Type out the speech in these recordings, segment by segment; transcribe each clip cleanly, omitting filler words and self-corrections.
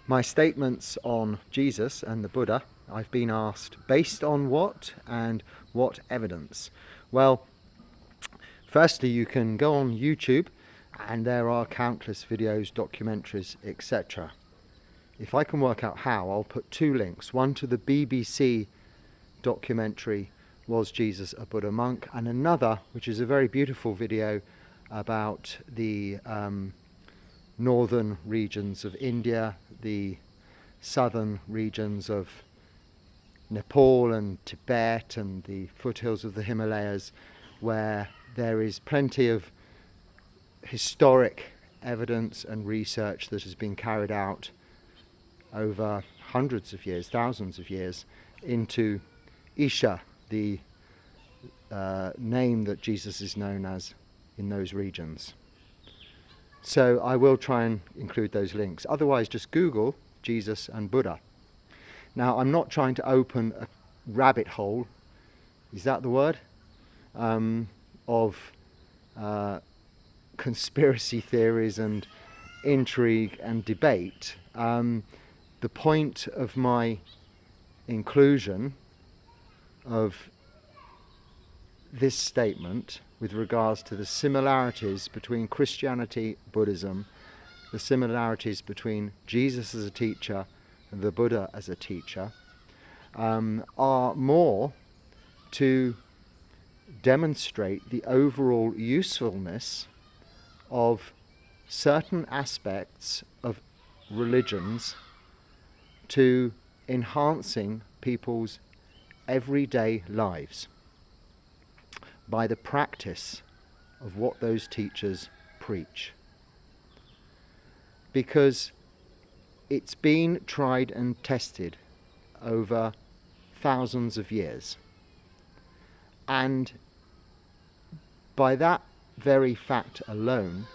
My statements on Jesus and the Buddha, I've been asked, based on what and what evidence? Well, firstly, you can go on YouTube and there are countless videos, documentaries, etc. If I can work out how, I'll put two links. One to the BBC documentary, Was Jesus a Buddha Monk? And another, which is a very beautiful video about the northern regions of India, the southern regions of Nepal and Tibet and the foothills of the Himalayas, where there is plenty of historic evidence and research that has been carried out over hundreds of years, thousands of years, into Isha, the name that Jesus is known as in those regions. So I will try and include those links. Otherwise, just Google Jesus and Buddha. Now, I'm not trying to open a rabbit hole, is that the word? Of conspiracy theories and intrigue and debate. The point of my inclusion of this statement with regards to the similarities between Christianity, Buddhism, the similarities between Jesus as a teacher and the Buddha as a teacher, are more to demonstrate the overall usefulness of certain aspects of religions to enhancing people's everyday lives by the practice of what those teachers preach. Because it's been tried and tested over thousands of years. And by that very fact alone,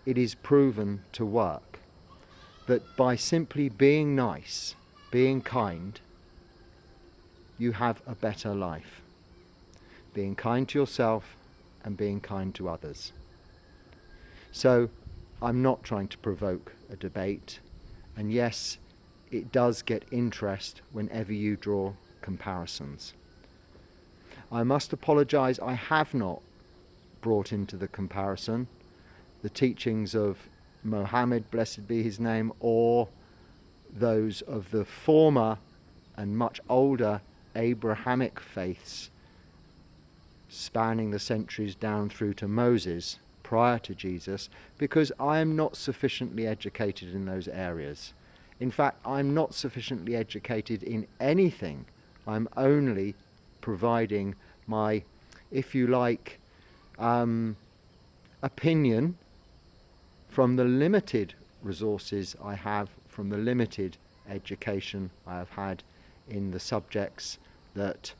it is proven to work. That by simply being nice, being kind, you have a better life. Being kind to yourself and being kind to others. So I'm not trying to provoke a debate, and yes, it does get interest whenever you draw comparisons. I must apologize, I have not brought into the comparison the teachings of Mohammed, blessed be his name, or those of the former and much older Abrahamic faiths spanning the centuries down through to Moses prior to Jesus, because I am not sufficiently educated in those areas. In fact, I'm not sufficiently educated in anything. I'm only providing my, if you like, opinion from the limited resources I have, from the limited education I have had in the subjects that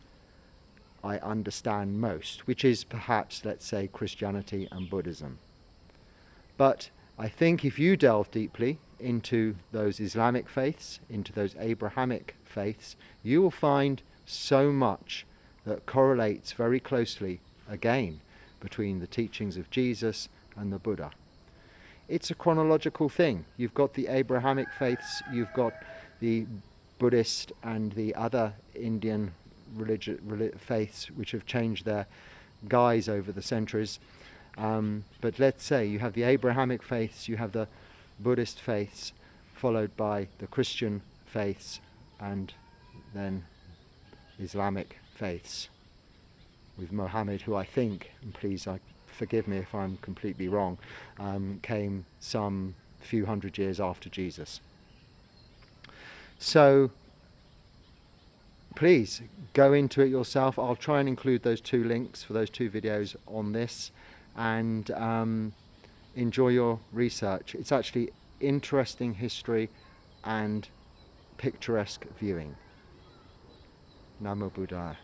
I understand most, which is perhaps, let's say, Christianity and Buddhism. But I think if you delve deeply into those Islamic faiths, into those Abrahamic faiths, you will find so much that correlates very closely, again, between the teachings of Jesus and the Buddha. It's a chronological thing. You've got the Abrahamic faiths, you've got the Buddhist and the other Indian faiths which have changed their guise over the centuries. But let's say you have the Abrahamic faiths, you have the Buddhist faiths, followed by the Christian faiths, and then Islamic faiths with Mohammed, who I think, and please forgive me if I'm completely wrong, came some few hundred years after Jesus. So please go into it yourself. I'll try and include those two links for those two videos on this, and enjoy your research. It's actually interesting history and picturesque viewing. Namo Buddhaya.